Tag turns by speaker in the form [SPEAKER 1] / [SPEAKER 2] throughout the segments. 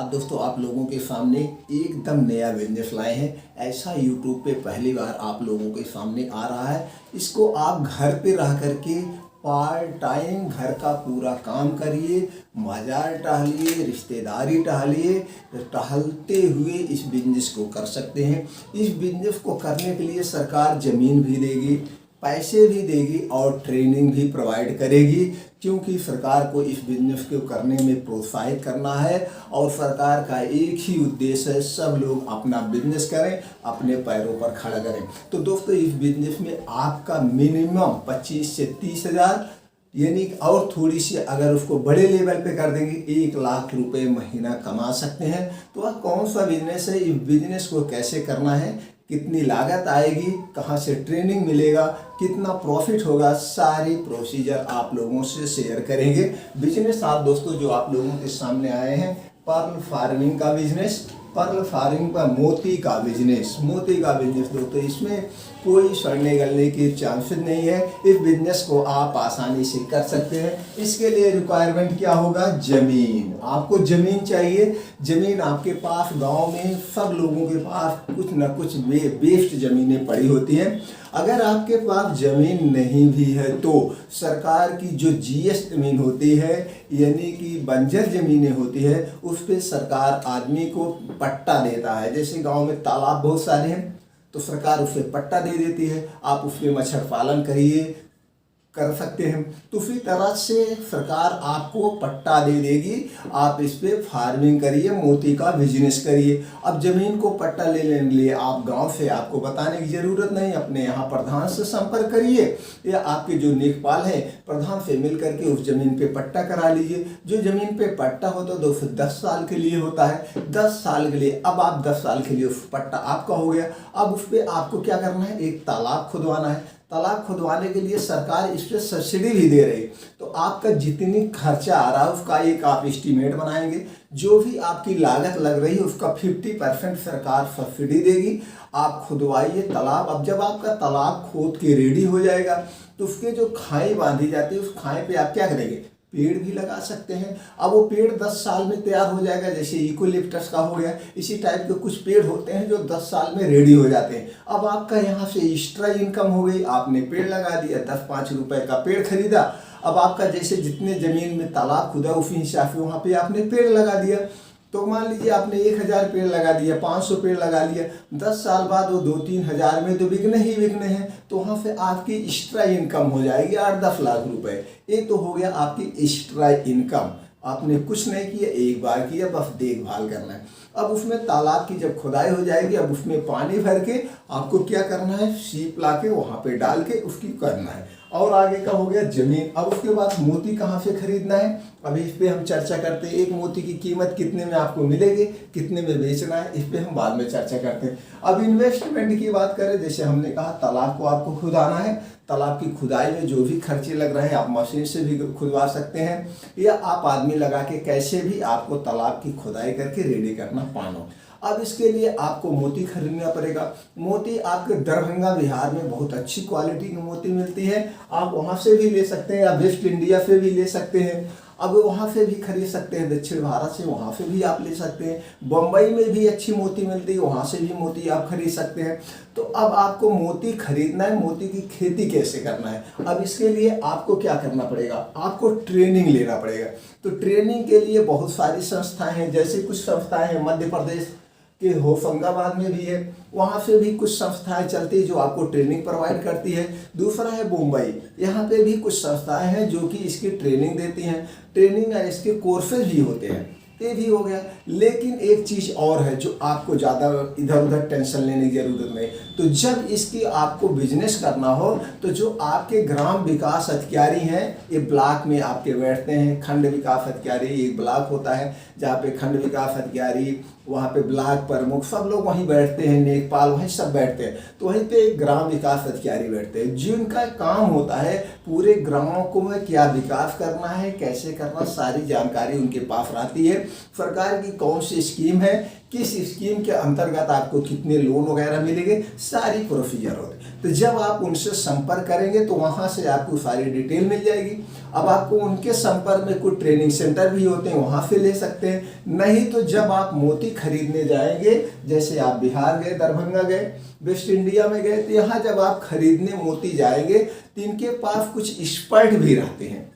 [SPEAKER 1] अब दोस्तों आप लोगों के सामने एकदम नया बिजनेस लाए हैं। ऐसा यूट्यूब पे पहली बार आप लोगों के सामने आ रहा है। इसको आप घर पे रह करके पार्ट टाइम घर का पूरा काम करिए, बाजार टहलिए, रिश्तेदारी टहलिए, टहलते हुए इस बिजनेस को कर सकते हैं। इस बिजनेस को करने के लिए सरकार ज़मीन भी देगी, पैसे भी देगी और ट्रेनिंग भी प्रोवाइड करेगी, क्योंकि सरकार को इस बिजनेस को करने में प्रोत्साहित करना है। और सरकार का एक ही उद्देश्य है, सब लोग अपना बिजनेस करें, अपने पैरों पर खड़ा करें। तो दोस्तों इस बिजनेस में आपका मिनिमम 25 से 30 हज़ार, यानी और थोड़ी सी अगर उसको बड़े लेवल पे कर देंगे 1 लाख रुपए महीना कमा सकते हैं। तो वह कौन सा बिजनेस है, इस बिजनेस को कैसे करना है, कितनी लागत आएगी, कहाँ से ट्रेनिंग मिलेगा, कितना प्रॉफिट होगा, सारी प्रोसीजर आप लोगों से शेयर करेंगे। बिजनेस आप दोस्तों जो आप लोगों के सामने आए हैं, पर्ल फार्मिंग का बिजनेस, पर्ल फार्मिंग का मोती का बिजनेस, मोती का बिजनेस दोस्तों इसमें कोई सड़ने गलने की चांसेस नहीं है। इस बिजनेस को आप आसानी से कर सकते हैं। इसके लिए रिक्वायरमेंट क्या होगा, ज़मीन, आपको ज़मीन चाहिए। ज़मीन आपके पास गांव में सब लोगों के पास कुछ न कुछ वेस्ट ज़मीनें पड़ी होती हैं। अगर आपके पास ज़मीन नहीं भी है तो सरकार की जो जीएस ज़मीन होती है, यानी कि बंजर ज़मीनें होती है, उस पर सरकार आदमी को पट्टा देता है। जैसे गांव में तालाब बहुत सारे हैं तो सरकार उस पर पट्टा दे देती है, आप उस पर मछली पालन करिए, कर सकते हैं। तो उसी तरह से सरकार आपको पट्टा दे देगी, आप इस पे फार्मिंग करिए, मोती का बिजनेस करिए। अब ज़मीन को पट्टा लेने के लिए आप गांव से आपको बताने की ज़रूरत नहीं, अपने यहाँ प्रधान से संपर्क करिए या आपके जो लेखपाल है प्रधान से मिल करके उस ज़मीन पे पट्टा करा लीजिए। जो ज़मीन पे पट्टा होता है दोस्तों 10 साल के लिए होता है, 10 साल के लिए। अब आप 10 साल के लिए उस पट्टा आपका हो गया। अब उस पर आपको क्या करना है, एक तालाब खुदवाना है। तालाब खुदवाने के लिए सरकार इस पर सब्सिडी भी दे रही है। तो आपका जितनी खर्चा आ रहा है उसका एक आप एस्टीमेट बनाएंगे, जो भी आपकी लागत लग रही है उसका 50% सरकार सब्सिडी देगी। आप खुदवाइए तालाब। अब जब आपका तालाब खोद के रेडी हो जाएगा तो उसके जो खाई बांधी जाती है, उस खाई पे आप क्या करेंगे, पेड़ भी लगा सकते हैं। अब वो पेड़ 10 साल में तैयार हो जाएगा, जैसे यूकेलिप्टस का हो गया, इसी टाइप के कुछ पेड़ होते हैं जो 10 साल में रेडी हो जाते हैं। अब आपका यहाँ से एक्स्ट्रा इनकम हो गई, आपने पेड़ लगा दिया, 10-5 रुपए का पेड़ खरीदा। अब आपका जैसे जितने ज़मीन में तालाब खुदा उसी हिसाब से वहाँ पे आपने पेड़ लगा दिया। तो मान लीजिए आपने 1000 पेड़ लगा दिया, 500 पेड़ लगा लिया, 10 साल बाद वो 2-3 हज़ार में तो बिकने ही बिकने हैं। तो वहाँ से आपकी एक्स्ट्रा इनकम हो जाएगी 8-10 लाख रुपए। ये तो हो गया आपकी एक्स्ट्रा इनकम। आपने कुछ नहीं किया, एक बार किया, बस देखभाल करना है। अब उसमें तालाब की जब खुदाई हो जाएगी, अब उसमें पानी भर के आपको क्या करना है, सीप ला के वहाँ पे डाल के उसकी करना है। और आगे का हो गया ज़मीन। अब उसके बाद मोती कहाँ से खरीदना है, अभी इस पर हम चर्चा करते हैं। एक मोती की कीमत कितने में आपको मिलेगी, कितने में बेचना है, इस पर हम बाद में चर्चा करते हैं। अब इन्वेस्टमेंट की बात करें, जैसे हमने कहा तालाब को आपको खुदाना है। तालाब की खुदाई में जो भी खर्चे लग रहे हैं आप मशीन से भी खुदवा सकते हैं, या आप आदमी लगा के कैसे भी आपको तालाब की खुदाई करके रेडी करना पानो। अब इसके लिए आपको मोती खरीदना पड़ेगा। मोती आपके दरभंगा बिहार में बहुत अच्छी क्वालिटी की मोती मिलती है, आप वहाँ से भी ले सकते हैं, या वेस्ट इंडिया से भी ले सकते हैं। अब वहाँ से भी खरीद सकते हैं, दक्षिण भारत से वहाँ से भी आप ले सकते हैं। बम्बई में भी अच्छी मोती मिलती है, वहाँ से भी मोती आप खरीद सकते हैं। तो अब आपको मोती खरीदना है, मोती की खेती कैसे करना है। अब इसके लिए आपको क्या करना पड़ेगा, आपको ट्रेनिंग लेना पड़ेगा। तो ट्रेनिंग के लिए बहुत सारी संस्थाएं हैं, जैसे कुछ संस्थाएं हैं मध्य प्रदेश के होशंगाबाद में भी है, वहाँ से भी कुछ संस्थाएं चलती है जो आपको ट्रेनिंग प्रोवाइड करती है। दूसरा है मुंबई, यहाँ पे भी कुछ संस्थाएं हैं जो कि इसकी ट्रेनिंग देती हैं। ट्रेनिंग है, इसके कोर्सेज भी होते हैं, ये भी हो गया। लेकिन एक चीज़ और है जो आपको ज़्यादा इधर उधर टेंशन लेने की ज़रूरत नहीं। तो जब इसकी आपको बिजनेस करना हो तो जो आपके ग्राम विकास अधिकारी हैं, ये ब्लॉक में आपके बैठते हैं। खंड विकास अधिकारी एक ब्लॉक होता है जहाँ पे खंड विकास अधिकारी, वहाँ पे ब्लॉक प्रमुख, सब लोग वहीं बैठते हैं, लेखपाल वहीं सब बैठते हैं। तो वहीं पे एक ग्राम विकास अधिकारी बैठते हैं, जिनका काम होता है पूरे ग्रामों को में क्या विकास करना है, कैसे करना, सारी जानकारी उनके पास रहती है। सरकार की कौन सी स्कीम है, किस स्कीम के अंतर्गत आपको कितने लोन वगैरह मिलेंगे, सारी प्रोसीजर होती है। तो जब आप उनसे संपर्क करेंगे तो वहाँ से आपको सारी डिटेल मिल जाएगी। अब आपको उनके संपर्क में कुछ ट्रेनिंग सेंटर भी होते हैं, वहाँ से ले सकते हैं। नहीं तो जब आप मोती खरीदने जाएंगे, जैसे आप बिहार गए, दरभंगा गए, वेस्ट इंडिया में गए, तो यहाँ जब आप खरीदने मोती जाएंगे तो इनके पास कुछ एक्सपर्ट भी रहते हैं।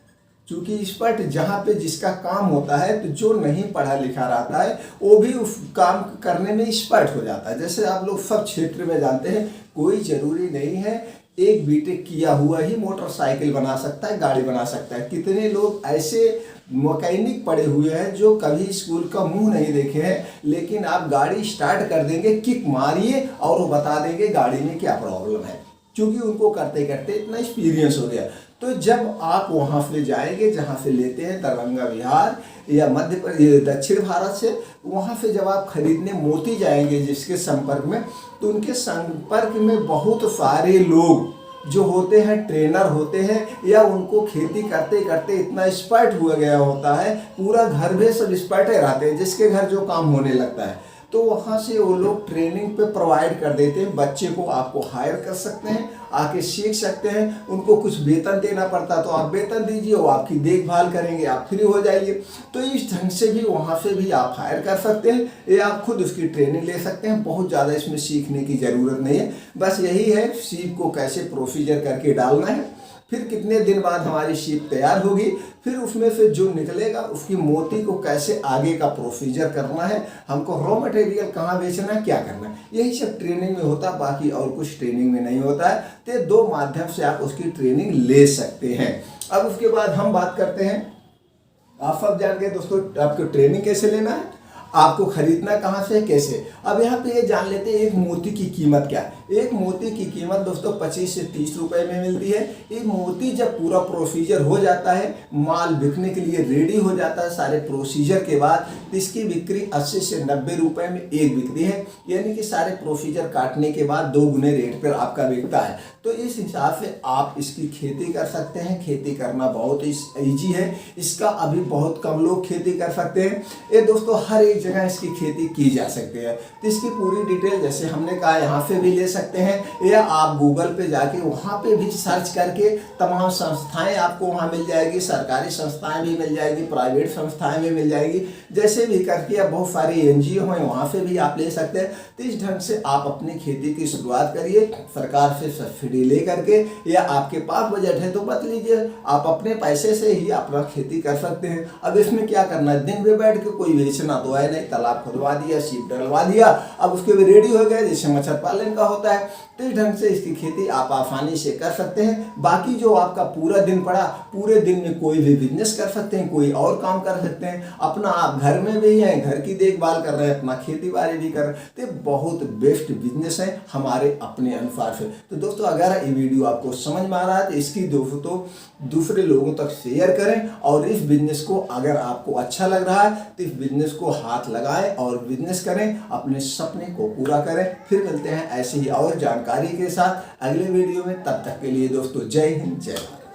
[SPEAKER 1] क्योंकि एक्सपर्ट जहाँ पे जिसका काम होता है, तो जो नहीं पढ़ा लिखा रहता है वो भी उस काम करने में एक्सपर्ट हो जाता है। जैसे आप लोग सब क्षेत्र में जानते हैं, कोई ज़रूरी नहीं है एक बीटेक किया हुआ ही मोटरसाइकिल बना सकता है, गाड़ी बना सकता है। कितने लोग ऐसे मैकेनिक पढ़े हुए हैं जो कभी स्कूल का मुंह नहीं देखे हैं, लेकिन आप गाड़ी स्टार्ट कर देंगे, किक मारिए और वो बता देंगे गाड़ी में क्या प्रॉब्लम है, क्योंकि उनको करते करते इतना एक्सपीरियंस हो गया। तो जब आप वहाँ से जाएंगे जहाँ से लेते हैं, दरभंगा बिहार या मध्य प्रदेश, दक्षिण भारत से, वहाँ से जब आप खरीदने मोती जाएंगे जिसके संपर्क में, तो उनके संपर्क में बहुत सारे लोग जो होते हैं ट्रेनर होते हैं, या उनको खेती करते करते इतना एक्सपर्ट हुआ गया होता है, पूरा घर में सब एक्सपर्टे रहते हैं, जिसके घर जो काम होने लगता है, तो वहाँ से वो लोग ट्रेनिंग पे प्रोवाइड कर देते हैं। बच्चे को आपको हायर कर सकते हैं, आके सीख सकते हैं। उनको कुछ वेतन देना पड़ता तो आप वेतन दीजिए, वो आपकी देखभाल करेंगे, आप फ्री हो जाइए। तो इस ढंग से भी वहाँ से भी आप हायर कर सकते हैं, या आप खुद उसकी ट्रेनिंग ले सकते हैं। बहुत ज़्यादा इसमें सीखने की ज़रूरत नहीं है, बस यही है सीप को कैसे प्रोसीजर करके डालना है, फिर कितने दिन बाद हमारी शीप तैयार होगी, फिर उसमें से जो निकलेगा उसकी मोती को कैसे आगे का प्रोसीजर करना है, हमको रॉ मटेरियल कहाँ बेचना है, क्या करना है, यही सब ट्रेनिंग में होता है। बाकी और कुछ ट्रेनिंग में नहीं होता है। तो दो माध्यम से आप उसकी ट्रेनिंग ले सकते हैं। अब उसके बाद हम बात करते हैं, आप सब जान गए दोस्तों आपको ट्रेनिंग कैसे लेना है, आपको खरीदना कहाँ से, कैसे। अब यहाँ पे ये जान लेते हैं एक मोती की कीमत क्या है। एक मोती की कीमत दोस्तों 25 से 30 रुपए में मिलती है। एक मोती जब पूरा प्रोसीजर हो जाता है, माल बिकने के लिए रेडी हो जाता है सारे प्रोसीजर के बाद, तो इसकी बिक्री 80 से 90 रुपए में एक बिक्री है। यानी कि सारे प्रोसीजर काटने के बाद 2 गुने रेट पर आपका बिकता है। तो इस हिसाब से आप इसकी खेती कर सकते हैं। खेती करना बहुत ही ईजी है, इसका अभी बहुत कम लोग खेती कर सकते हैं। ये दोस्तों हर एक जगह इसकी खेती की जा सकती है। तो इसकी पूरी डिटेल जैसे हमने कहा यहाँ पे भी ले सकते हैं, या आप गूगल पे जाके वहाँ पे भी सर्च करके तमाम संस्थाएं आपको वहाँ मिल जाएगी। सरकारी संस्थाएं भी मिल जाएगी, प्राइवेट संस्थाएं भी मिल जाएगी, जैसे भी करके आप बहुत सारी NGO हैं वहाँ से भी आप ले सकते हैं। तो इस ढंग से आप अपनी खेती की शुरुआत करिए, सरकार से सब्सिडी ले करके, या आपके पास बजट है तो मत लीजिए, आप अपने पैसे से ही अपना खेती कर सकते हैं। अब इसमें क्या करना है, दिन में बैठ के कोई बेचना तो है नहीं, तालाब खुदवा दिया, सीप डलवा दिया, अब उसके भी रेडी हो गया, जैसे मच्छर पालन का होता है। तो इस ढंग से इसकी खेती आप आसानी से कर सकते हैं। बाकी जो आपका पूरा दिन पड़ा, पूरे दिन में कोई भी बिजनेस कर सकते हैं, कोई और काम कर सकते हैं, अपना आप घर में भी हैं, घर की देखभाल कर रहे हैं, अपना खेती बाड़ी भी कर रहे हैं। तो बहुत बेस्ट बिजनेस है हमारे अपने अनुसार से। तो दोस्तों अगर ये वीडियो आपको समझ में आ रहा है तो इसकी दोस्तों दूसरे लोगों तक शेयर करें, और इस बिजनेस को अगर आपको अच्छा लग रहा है तो इस बिजनेस को हाथ लगाएं और बिजनेस करें, अपने सपने को पूरा करें। फिर मिलते हैं ऐसी ही और जानकारी के साथ अगले वीडियो में। तब तक के लिए दोस्तों जय हिंद, जय भारत।